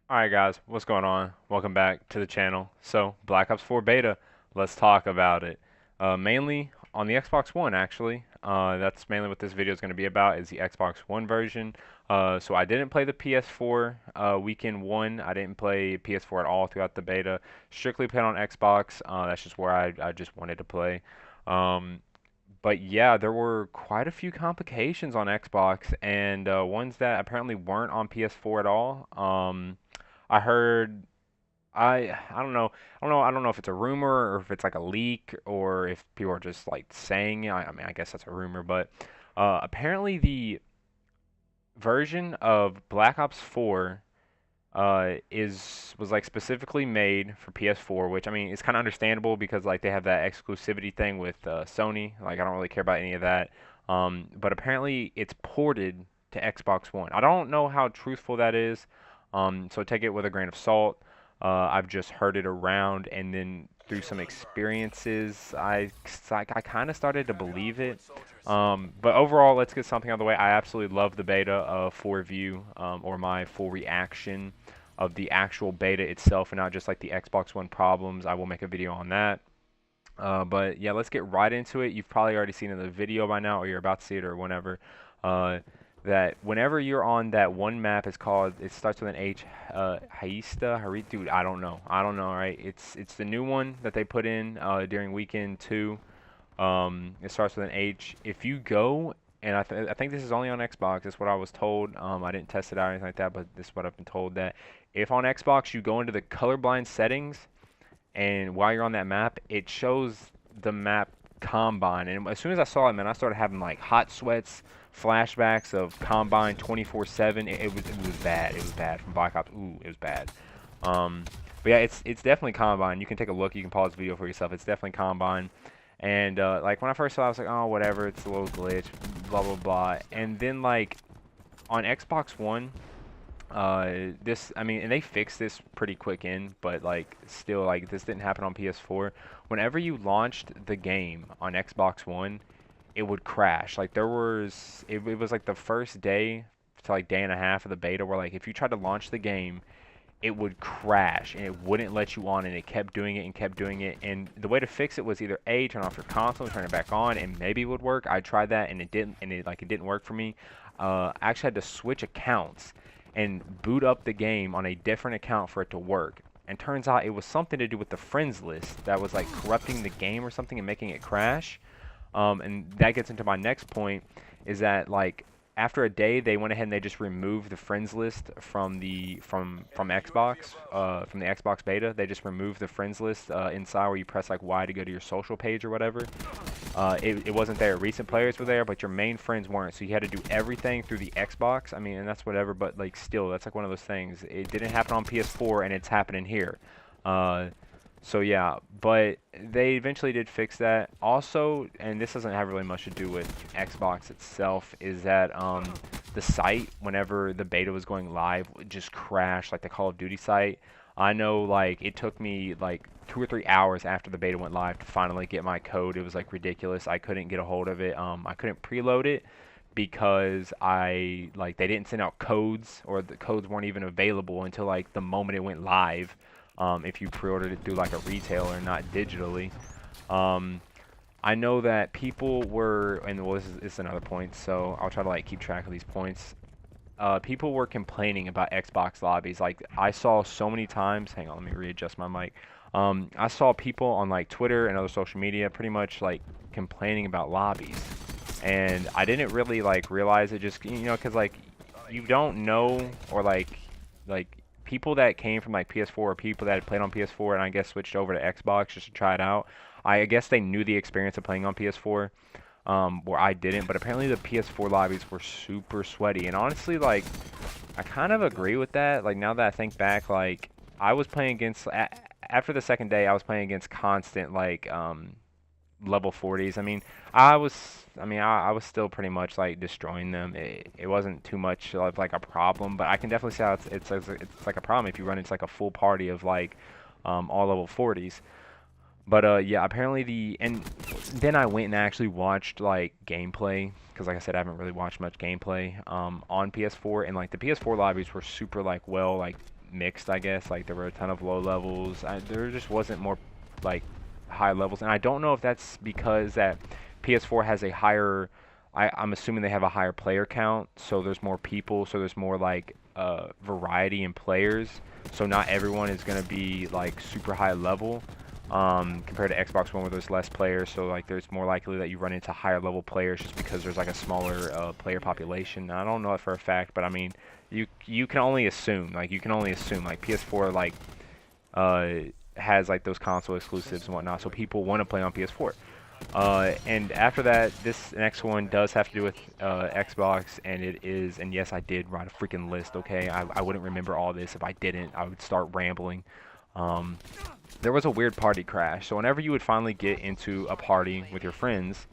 Alright guys, what's going on? Welcome back to the channel. So, Black Ops 4 beta, let's talk about it. Mainly on the Xbox One actually. That's mainly what this video is going to be about, is the Xbox One version. So I didn't play the PS4 weekend 1. I didn't play PS4 at all throughout the beta. Strictly played on Xbox. That's just where I just wanted to play. Um, but yeah, there were quite a few complications on Xbox and ones that apparently weren't on PS4 at all. I heard I don't know if it's a rumor or if it's like a leak or if people are just like saying it. I mean, I guess that's a rumor, but apparently the version of Black Ops 4 is was like specifically made for PS4, which I mean it's kind of understandable because like they have that exclusivity thing with Sony. Like I don't really care about any of that. But apparently it's ported to Xbox One. I don't know how truthful that is. So take it with a grain of salt. I've just heard it around, and then through some experiences, I kind of started to believe it. But overall, let's get something out of the way. I absolutely love the beta for review, or my full reaction of the actual beta itself, and not just like the Xbox One problems. I will make a video on that. But yeah, let's get right into it. You've probably already seen it in the video by now, or you're about to see it, or whenever. Uh, that whenever you're on that one map, it's called. It starts with an H. Haista, dude. I don't know. Right? It's the new one that they put in during weekend 2. It starts with an H. If you go, and I think this is only on Xbox. That's what I was told. I didn't test it out or anything like that, but this is what I've been told, that if on Xbox you go into the colorblind settings, and while you're on that map, it shows the map Combine. And as soon as I saw it, man, I started having like hot sweats, flashbacks of Combine 24/7. It was bad. It was bad from Black Ops. Ooh, it was bad. Um, but yeah, it's definitely Combine. You can take a look. You can pause the video for yourself. It's definitely Combine. And like when I first saw it, I was like, oh, whatever. It's a little glitch. Blah blah blah. And then like on Xbox One, I mean, and they fixed this pretty quick in, but like still, like this didn't happen on PS4. Whenever you launched the game on Xbox One, it would crash. Like it was like the first day to like day and a half of the beta where like if you tried to launch the game, it would crash and it wouldn't let you on, and it kept doing it and kept doing it. And the way to fix it was either A, turn off your console and turn it back on, and maybe it would work. I tried that and it didn't, and it didn't work for me. I actually had to switch accounts and boot up the game on a different account for it to work. And turns out it was something to do with the friends list that was like corrupting the game or something and making it crash. And that gets into my next point, is that like after a day they went ahead and they just removed the friends list from Xbox, from the Xbox beta. They just removed the friends list inside where you press like Y to go to your social page or whatever. It wasn't there. Recent players were there, but your main friends weren't. So you had to do everything through the Xbox. I mean, and that's whatever, but like still, that's like one of those things. It didn't happen on PS4, and it's happening here. Uh, so yeah, but they eventually did fix that. Also, and this doesn't have really much to do with Xbox itself, is that the site, whenever the beta was going live, would just crashed, like the Call of Duty site. I know, like, it took me like 2 or 3 hours after the beta went live to finally get my code. It was like ridiculous. I couldn't get a hold of it. I couldn't preload it because they didn't send out codes, or the codes weren't even available until like the moment it went live. If you pre-ordered it through like a retailer, not digitally. Um, I know that people were, and well, this is another point, so I'll try to like keep track of these points. People were complaining about Xbox lobbies. Like I saw so many times. Hang on, let me readjust my mic. I saw people on like Twitter and other social media pretty much like complaining about lobbies, and I didn't really like realize it, just because like you don't know, or like people that came from like PS4, or people that had played on PS4 and I guess switched over to Xbox just to try it out. I guess they knew the experience of playing on PS4, where I didn't. But apparently the PS4 lobbies were super sweaty, and honestly, like I kind of agree with that. Like now that I think back, like I was playing against after the second day, I was playing against constant like level 40s. I mean, I was still pretty much like destroying them. It wasn't too much of like a problem, but I can definitely see how it's like a problem if you run into like a full party of like all level 40s. But yeah, apparently and then I went and actually watched like gameplay, because like I said, I haven't really watched much gameplay on PS4, and like the PS4 lobbies were super like well like mixed, I guess. Like there were a ton of low levels. There just wasn't more like high levels, and I don't know if that's because that PS4 has a higher. I'm assuming they have a higher player count, so there's more people, so there's more like variety in players. So not everyone is gonna be like super high level compared to Xbox One where there's less players. So like there's more likely that you run into higher level players just because there's like a smaller player population. Now, I don't know it for a fact, but I mean you can only assume. Like you can only assume. Like PS4 like has like those console exclusives and whatnot, so people want to play on PS4. And after that, this next one does have to do with Xbox, and it is, and yes, I did write a freaking list, okay? I wouldn't remember all this if I didn't. I would start rambling. There was a weird party crash. So whenever you would finally get into a party with your friends,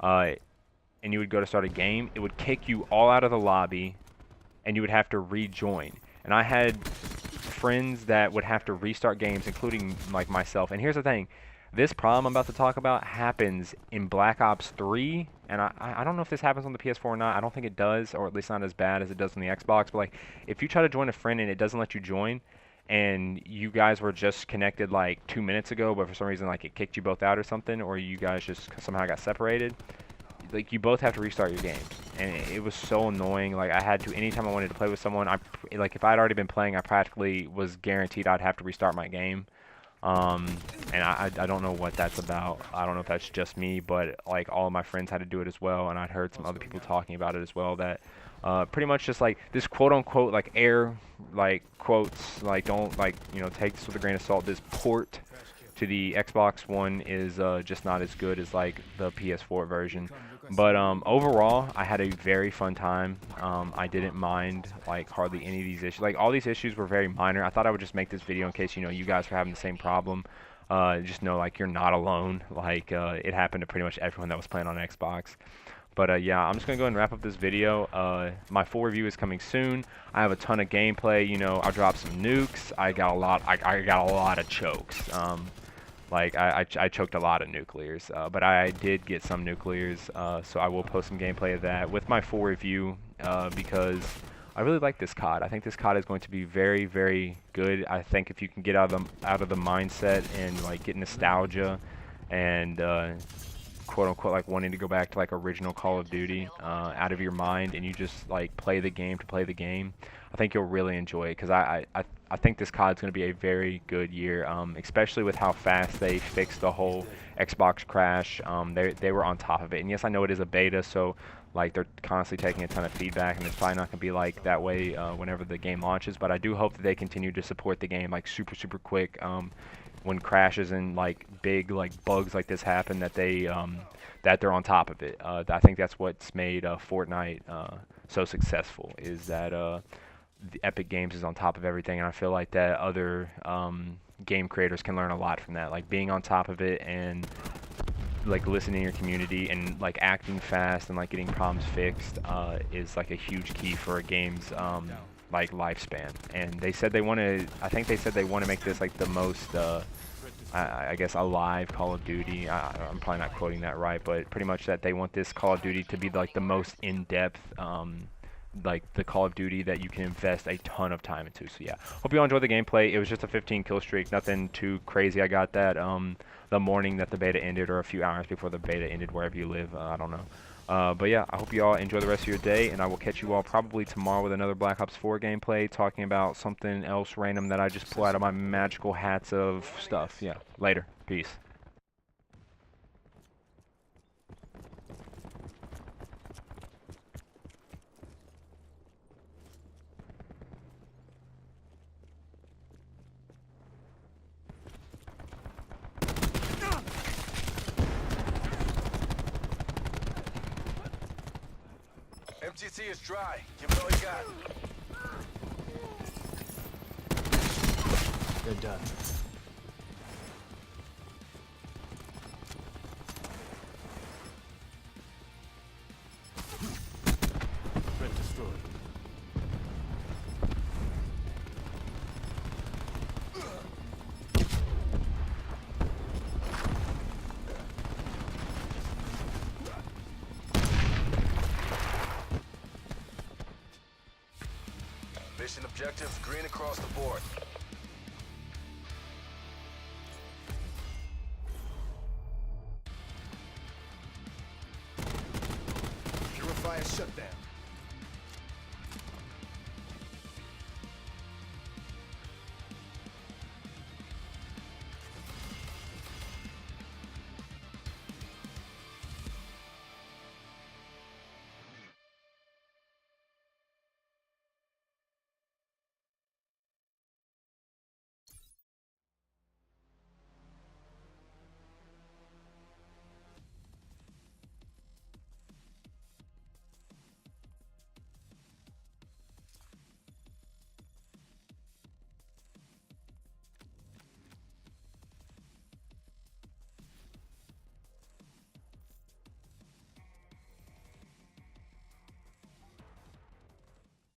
and you would go to start a game, it would kick you all out of the lobby, and you would have to rejoin. And I had friends that would have to restart games, including like myself. And here's the thing. This problem I'm about to talk about happens in Black Ops 3, and I don't know if this happens on the PS4 or not. I don't think it does, or at least not as bad as it does on the Xbox. But like, if you try to join a friend and it doesn't let you join, and you guys were just connected like 2 minutes ago, but for some reason like it kicked you both out or something, or you guys just somehow got separated, like you both have to restart your games, and it was so annoying. Like I had to, anytime I wanted to play with someone, like if I'd already been playing, I practically was guaranteed I'd have to restart my game. And I don't know what that's about. I don't know if that's just me, but like all of my friends had to do it as well, and I'd heard some other people talking about it as well, that pretty much just like this quote unquote like air like quotes, like don't like, you know, take this with a grain of salt, this port to the Xbox One is just not as good as like the PS4 version. But overall, I had a very fun time. I didn't mind like hardly any of these issues. Like all these issues were very minor. I thought I would just make this video in case, you know, you guys were having the same problem. Just know like you're not alone. Like it happened to pretty much everyone that was playing on Xbox. But yeah, I'm just gonna go ahead and wrap up this video. My full review is coming soon. I have a ton of gameplay. You know, I'll drop some nukes. I got a lot. I got a lot of chokes. Like I choked a lot of nuclears, but I did get some nuclears, so I will post some gameplay of that with my full review because I really like this COD. I think this COD is going to be very, very good. I think if you can get out of the mindset and like get nostalgia and quote unquote like wanting to go back to like original Call of Duty out of your mind, and you just like play the game to play the game, I think you'll really enjoy it, because I think this COD is going to be a very good year, especially with how fast they fixed the whole Xbox crash. They were on top of it, and yes, I know it is a beta, so like they're constantly taking a ton of feedback, and it's probably not going to be like that way whenever the game launches. But I do hope that they continue to support the game like super quick. When crashes and like big like bugs like this happen, that they're on top of it. I think that's what's made Fortnite so successful, is that the Epic Games is on top of everything, and I feel like that other game creators can learn a lot from that, like being on top of it and like listening to your community and like acting fast and like getting problems fixed is like a huge key for a game's like lifespan. And they said they want to, I think they said they want to make this like the most I guess alive Call of Duty. I'm probably not quoting that right, but pretty much that they want this Call of Duty to be like the most in-depth like the Call of Duty that you can invest a ton of time into. So yeah, hope you all enjoyed the gameplay. It was just a 15 kill streak, nothing too crazy. I got that the morning that the beta ended, or a few hours before the beta ended, wherever you live. I don't know. But yeah, I hope you all enjoy the rest of your day, and I will catch you all probably tomorrow with another Black Ops 4 gameplay, talking about something else random that I just pull out of my magical hats of stuff. Yeah, later. Peace. MTC is dry. Give it all you got. They're done. Threat destroyed. Mission objectives green across the board.